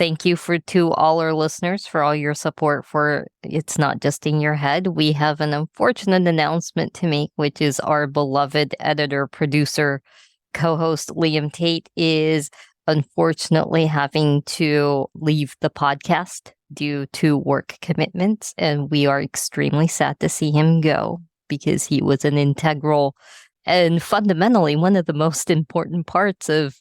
thank you to all our listeners for all your support for It's Not Just in Your Head. We have an unfortunate announcement to make, which is our beloved editor, producer, co-host Liam Tate is unfortunately having to leave the podcast due to work commitments. And we are extremely sad to see him go because he was an integral and fundamentally one of the most important parts of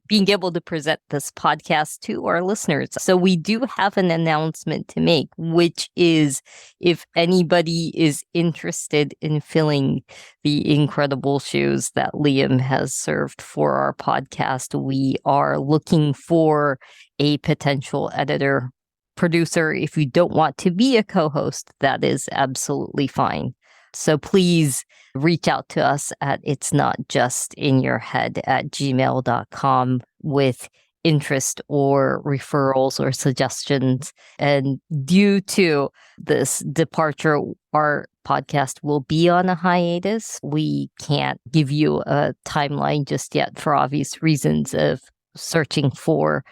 being able to present this podcast to our listeners. So we do have an announcement to make, which is if anybody is interested in filling the incredible shoes that Liam has served for our podcast, we are looking for a potential editor, producer. If you don't want to be a co-host, that is absolutely fine. So please reach out to us at itsnotjustinyourhead@gmail.com with interest or referrals or suggestions. And due to this departure, our podcast will be on a hiatus. We can't give you a timeline just yet for obvious reasons of searching for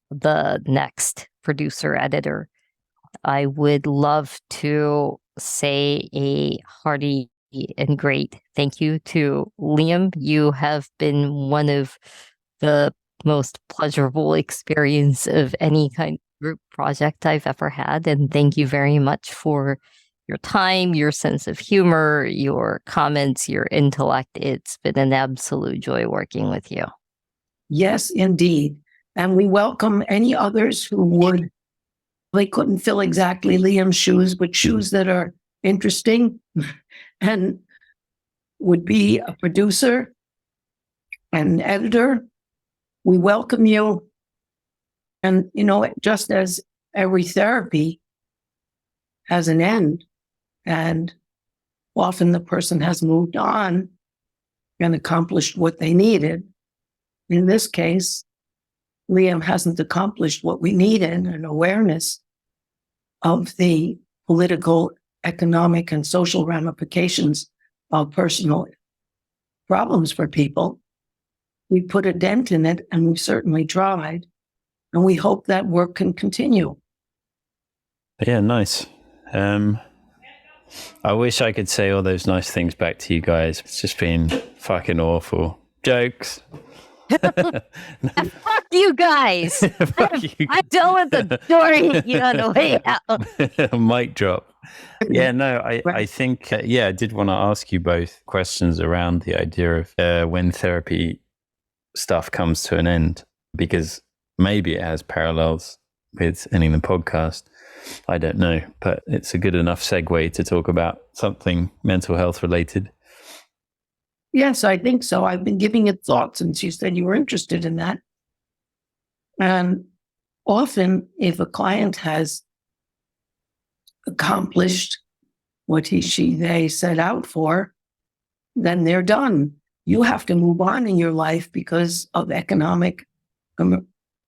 the next producer editor. I would love to say a hearty and great thank you to Liam. You have been one of the most pleasurable experience of any kind of group project I've ever had. And thank you very much for your time, your sense of humor, your comments, your intellect. It's been an absolute joy working with you. Yes, indeed. And we welcome any others who they couldn't fill exactly Liam's shoes, but shoes that are interesting and would be a producer, an editor. We welcome you. And, just as every therapy has an end, and often the person has moved on and accomplished what they needed. In this case, Liam hasn't accomplished what we needed, an awareness of the political, economic, and social ramifications of personal problems for people. We put a dent in it, and we certainly tried, and we hope that work can continue. Yeah, nice. I wish I could say all those nice things back to you guys. It's just been fucking awful. Jokes. Fuck you guys. Fuck you. I'm done with the story. On the way out. Mic drop. Yeah, no, I think, I did want to ask you both questions around the idea of when therapy stuff comes to an end, because maybe it has parallels with ending the podcast. I don't know, but it's a good enough segue to talk about something mental health related. Yes, I think so. I've been giving it thought since you said you were interested in that. And often, if a client has accomplished what he, she, they set out for, then they're done. You have to move on in your life because of economic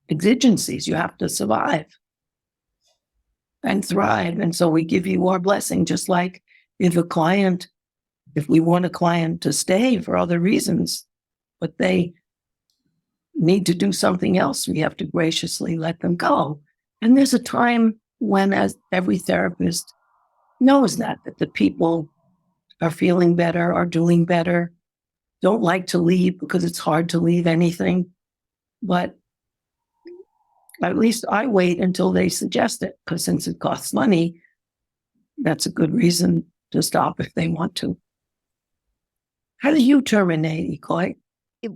exigencies. You have to survive and thrive. And so we give you our blessing, just like if we want a client to stay for other reasons, but they need to do something else, we have to graciously let them go. And there's a time when, as every therapist knows that the people are feeling better, are doing better, don't like to leave because it's hard to leave anything. But at least I wait until they suggest it, because since it costs money, that's a good reason to stop if they want to. How do you terminate, Ikoy?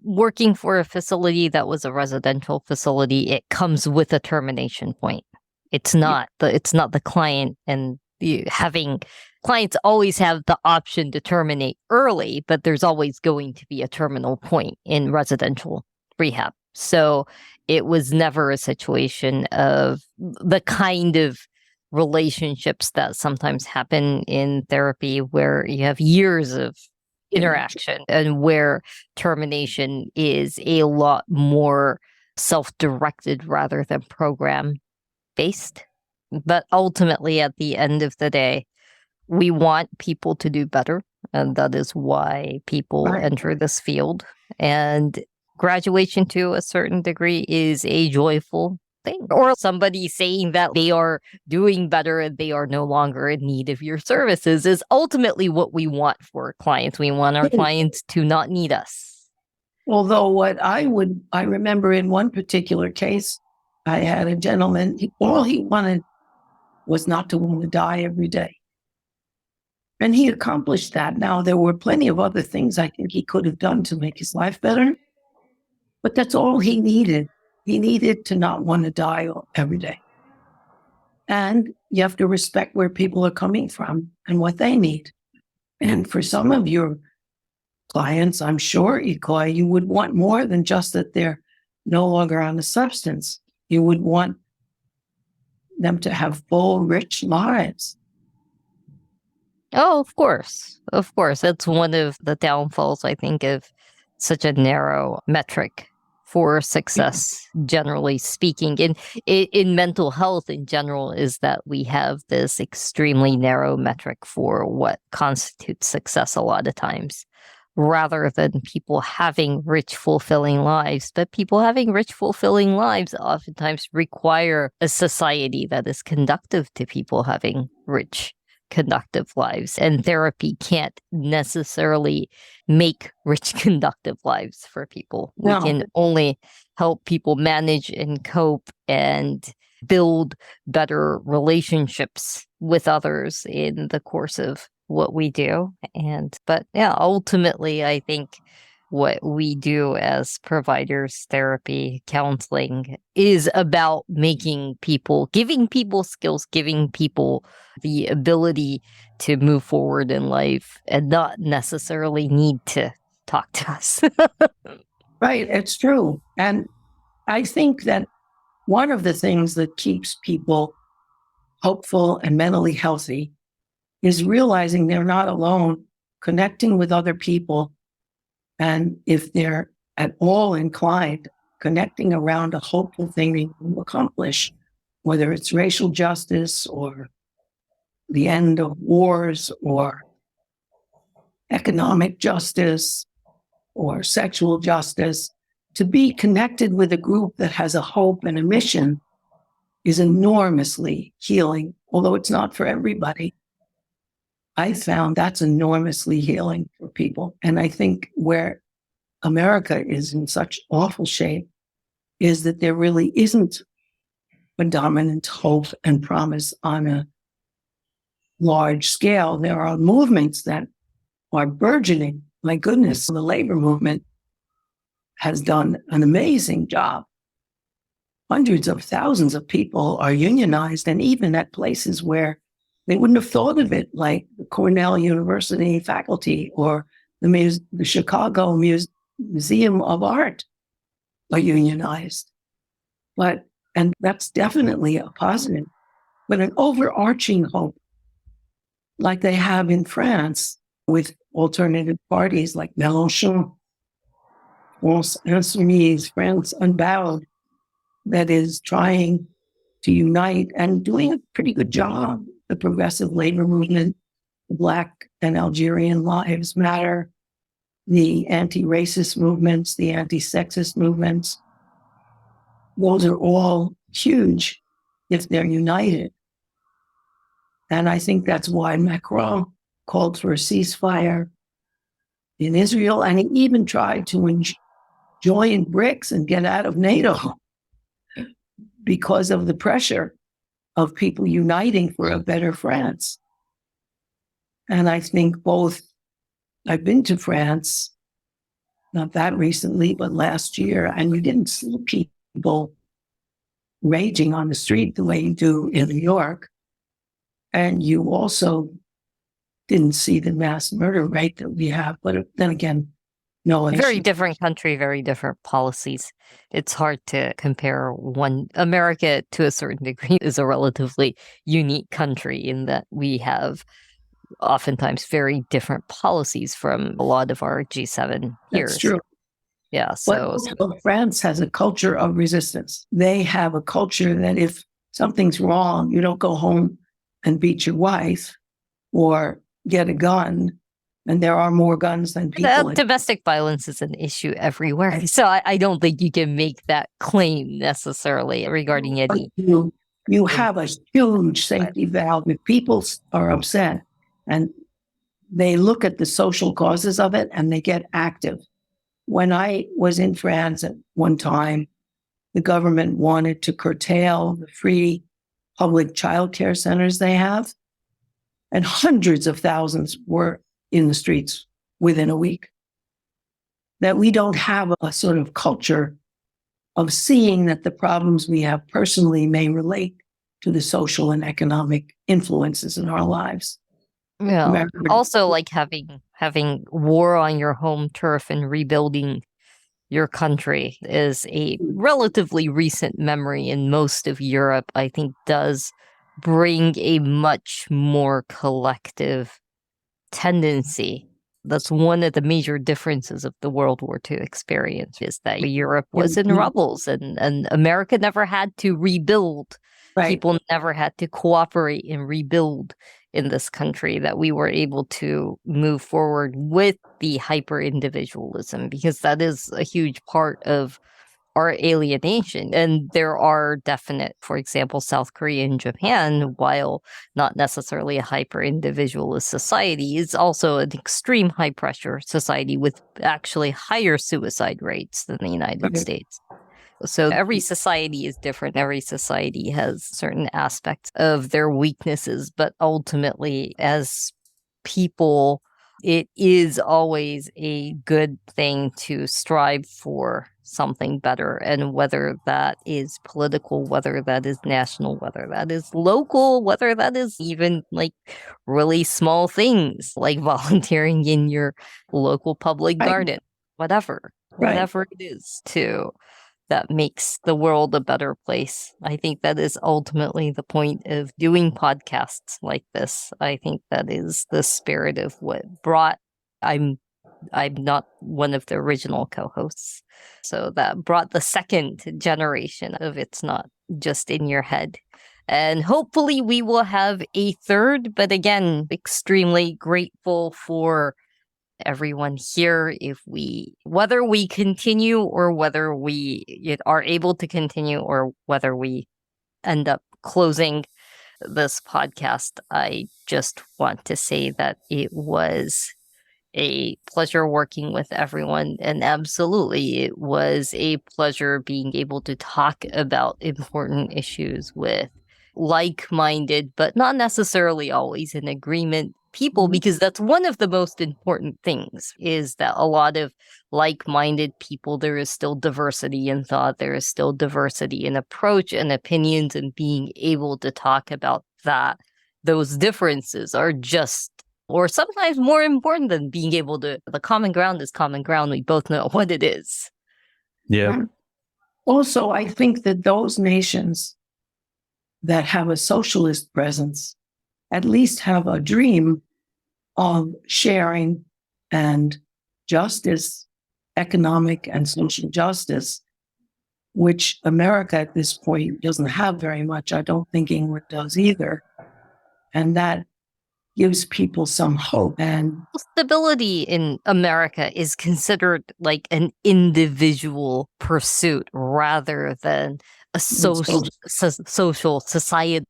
Working for a facility that was a residential facility, it comes with a termination point. It's not the client, and clients always have the option to terminate early, but there's always going to be a terminal point in residential rehab. So it was never a situation of the kind of relationships that sometimes happen in therapy where you have years of interaction and where termination is a lot more self-directed rather than program-based. But ultimately, at the end of the day, we want people to do better. And that is why people enter this field. And graduation to a certain degree is a joyful thing. Or somebody saying that they are doing better and they are no longer in need of your services is ultimately what we want for clients. We want our clients to not need us. Although I remember in one particular case, I had a gentleman, all he wanted was not to want to die every day. And he accomplished that. Now, there were plenty of other things I think he could have done to make his life better, but that's all he needed. He needed to not want to die every day. And you have to respect where people are coming from and what they need. And for some of your clients, I'm sure, Ikoy, you would want more than just that they're no longer on the substance. You would want them to have full, rich lives. Oh, of course. Of course. That's one of the downfalls, I think, of such a narrow metric for success, generally speaking. In mental health in general, is that we have this extremely narrow metric for what constitutes success a lot of times, rather than people having rich, fulfilling lives. But people having rich, fulfilling lives oftentimes require a society that is conducive to people having rich, conductive lives, and therapy can't necessarily make rich, conductive lives for people. No. We can only help people manage and cope and build better relationships with others in the course of what we do. But yeah, ultimately, I think what we do as providers, therapy, counseling is about making people, giving people skills, giving people the ability to move forward in life and not necessarily need to talk to us. Right, it's true. And I think that one of the things that keeps people hopeful and mentally healthy is realizing they're not alone, connecting with other people. And if they're at all inclined, connecting around a hopeful thing they can accomplish, whether it's racial justice or the end of wars or economic justice or sexual justice, to be connected with a group that has a hope and a mission is enormously healing, although it's not for everybody. I found that's enormously healing for people. And I think where America is in such awful shape is that there really isn't a dominant hope and promise on a large scale. There are movements that are burgeoning. My goodness, the labor movement has done an amazing job. Hundreds of thousands of people are unionized, and even at places where they wouldn't have thought of it, like the Cornell University faculty or the Chicago Museum of Art are unionized. And that's definitely a positive, but an overarching hope, like they have in France with alternative parties like Mélenchon, France Insoumise, France Unbowed, that is trying to unite and doing a pretty good job. The progressive labor movement, the Black and Algerian Lives Matter, the anti-racist movements, the anti-sexist movements. Those are all huge if they're united. And I think that's why Macron called for a ceasefire in Israel, and he even tried to join BRICS and get out of NATO because of the pressure of people uniting for a better France. And I think I've been to France, not that recently, but last year, and you didn't see people raging on the street the way you do in New York. And you also didn't see the mass murder rate that we have. But then again, no. Very different country, very different policies. It's hard to compare one. America, to a certain degree, is a relatively unique country in that we have oftentimes very different policies from a lot of our G7 peers. That's true. Yeah. So France has a culture of resistance. They have a culture that if something's wrong, you don't go home and beat your wife or get a gun. And there are more guns than people. Domestic violence is an issue everywhere. So I don't think you can make that claim necessarily regarding any. You have a huge safety valve. If people are upset and they look at the social causes of it and they get active. When I was in France at one time, the government wanted to curtail the free public childcare centers they have, and hundreds of thousands were in the streets within a week. That we don't have a sort of culture of seeing that the problems we have personally may relate to the social and economic influences in our lives. Yeah. Also, like having war on your home turf and rebuilding your country is a relatively recent memory in most of Europe. I think does bring a much more collective tendency. That's one of the major differences of the World War II experience, is that Europe was in rubbles and America never had to rebuild. Right. People never had to cooperate and rebuild in this country, that we were able to move forward with the hyper-individualism, because that is a huge part of our alienation. And there are definite, for example, South Korea and Japan, while not necessarily a hyper-individualist society, is also an extreme high-pressure society with actually higher suicide rates than the United States. So every society is different. Every society has certain aspects of their weaknesses, but ultimately, as people, it is always a good thing to strive for something better. And whether that is political, whether that is national, whether that is local, whether that is even like really small things like volunteering in your local public garden, whatever it is too, that makes the world a better place. I think that is ultimately the point of doing podcasts like this. I think that is the spirit of what brought, I'm not one of the original co-hosts, so that brought the second generation of It's Not Just in Your Head. And hopefully we will have a third, but again, extremely grateful for everyone here, whether we continue or whether we are able to continue or whether we end up closing this podcast. I just want to say that it was a pleasure working with everyone, and absolutely it was a pleasure being able to talk about important issues with like-minded, but not necessarily always in agreement people, because that's one of the most important things, is that a lot of like-minded people, there is still diversity in thought, there is still diversity in approach and opinions, and being able to talk about that, those differences are just, or sometimes more important than being able to, the common ground is common ground. We both know what it is. Yeah. Also, I think that those nations that have a socialist presence at least have a dream of sharing and justice, economic and social justice, which America at this point doesn't have very much. I don't think England does either. And that gives people some hope. And stability in America is considered like an individual pursuit rather than a social societal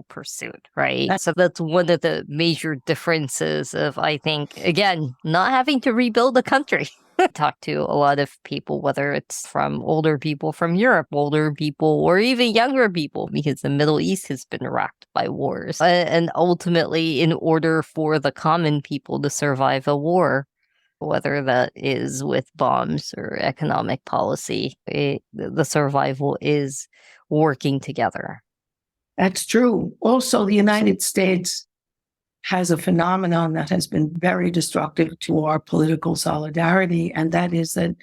pursuit, right? So that's one of the major differences of, I think, again, not having to rebuild a country. Talk to a lot of people, whether it's from older people from Europe, older people, or even younger people, because the Middle East has been racked by wars. And ultimately, in order for the common people to survive a war, whether that is with bombs or economic policy, the survival is working together. That's true. Also, the United States has a phenomenon that has been very destructive to our political solidarity, and that is that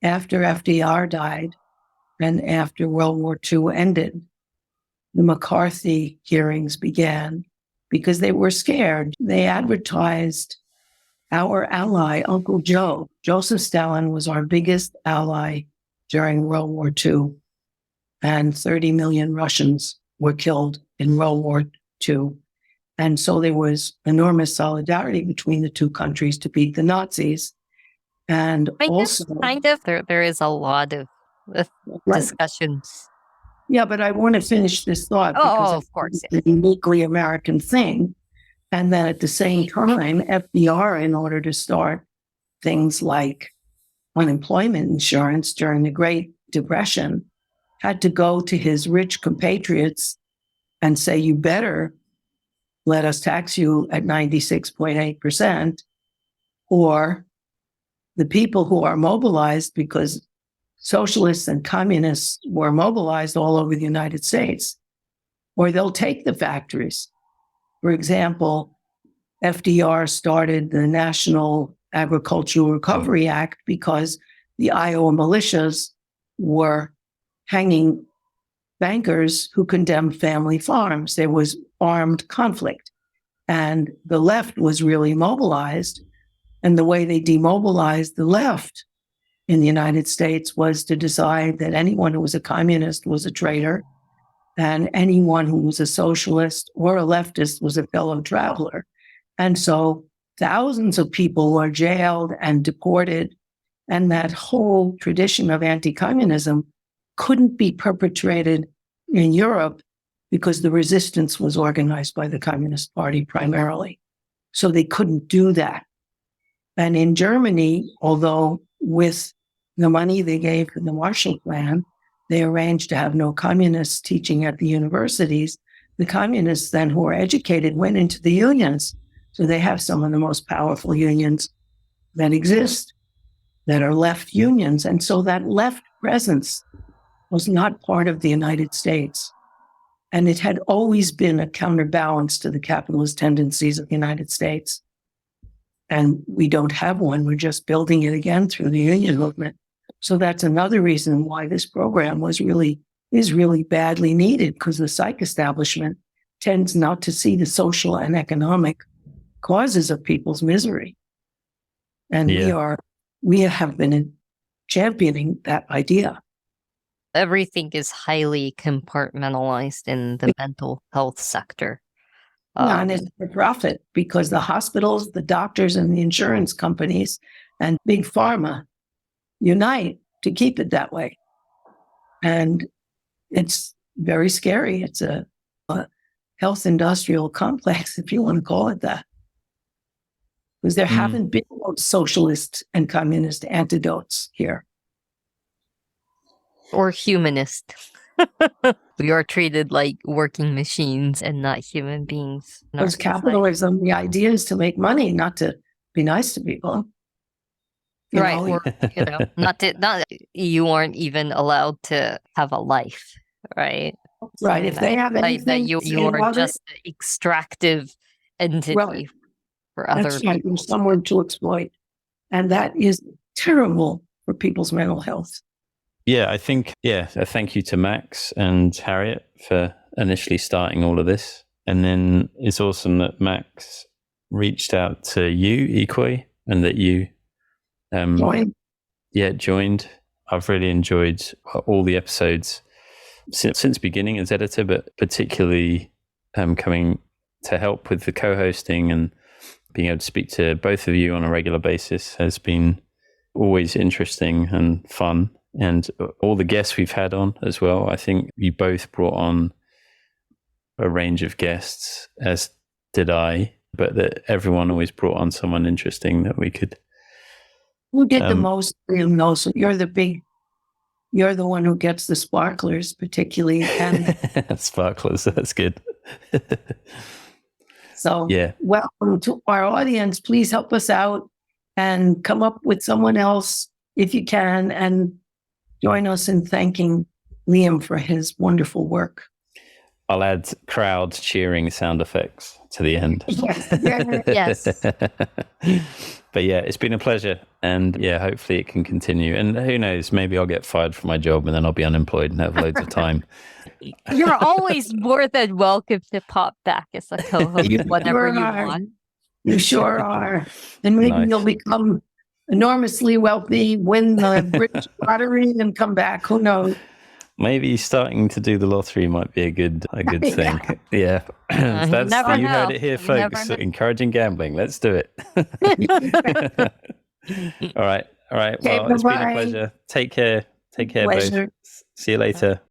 after FDR died and after World War II ended, the McCarthy hearings began because they were scared. They advertised our ally, Uncle Joe. Joseph Stalin was our biggest ally during World War II, and 30 million Russians were killed in World War II. And so there was enormous solidarity between the two countries to beat the Nazis. And also, there is a lot of discussions. Yeah, but I want to finish this thought because of course, it's a uniquely American thing. And then at the same time, FDR, in order to start things like unemployment insurance during the Great Depression, had to go to his rich compatriots and say, you better let us tax you at 96.8%, or the people who are mobilized, because socialists and communists were mobilized all over the United States, or they'll take the factories. For example, FDR started the National Agricultural Recovery Act because the Iowa militias were hanging bankers who condemned family farms. There was armed conflict, and the left was really mobilized. And the way they demobilized the left in the United States was to decide that anyone who was a communist was a traitor, and anyone who was a socialist or a leftist was a fellow traveler. And so thousands of people were jailed and deported, and that whole tradition of anti-communism couldn't be perpetrated in Europe because the resistance was organized by the Communist Party primarily. So they couldn't do that. And in Germany, although with the money they gave for the Marshall Plan, they arranged to have no communists teaching at the universities, the communists then who were educated went into the unions. So they have some of the most powerful unions that exist, that are left unions. And so that left presence was not part of the United States. And it had always been a counterbalance to the capitalist tendencies of the United States. And we don't have one. We're just building it again through the union movement. So that's another reason why this program is really badly needed, because the psych establishment tends not to see the social and economic causes of people's misery. And we have been championing that idea. Everything is highly compartmentalized in the mental health sector. And it's for profit, because the hospitals, the doctors, and the insurance companies and big pharma unite to keep it that way. And it's very scary. It's a health industrial complex, if you want to call it that. Because there haven't been socialist and communist antidotes here. Or humanist. We are treated like working machines and not human beings. Because capitalism, the idea is to make money, not to be nice to people. Right. Or, you aren't even allowed to have a life, right? Right. If they have anything, you are just an extractive entity for other people. Right. There's someone to exploit. And that is terrible for people's mental health. Yeah, I think, thank you to Max and Harriet for initially starting all of this. And then it's awesome that Max reached out to you, Ikoi, and that you joined. I've really enjoyed all the episodes since beginning as editor, but particularly coming to help with the co-hosting and being able to speak to both of you on a regular basis has been always interesting and fun. And all the guests we've had on as well, I think you both brought on a range of guests, as did I, but that everyone always brought on someone interesting that we could. Who did the most? You're the one who gets the sparklers, particularly. And sparklers, that's good. So, welcome to our audience. Please help us out and come up with someone else if you can, and join us in thanking Liam for his wonderful work. I'll add crowd cheering sound effects to the end. Yes. But yeah, it's been a pleasure. And yeah, hopefully it can continue. And who knows, maybe I'll get fired from my job and then I'll be unemployed and have loads of time. You're always more than welcome to pop back as a co-host whenever you want. You sure are. And maybe you'll become enormously wealthy, win the British lottery, and come back. Who knows? Maybe starting to do the lottery might be a good thing. Yeah. You never You heard know. it here, You never folks. know. Encouraging gambling. Let's do it. All right. Okay, Well, it's been a bye-bye. pleasure. Take care. Take care, both. Pleasure. See you later.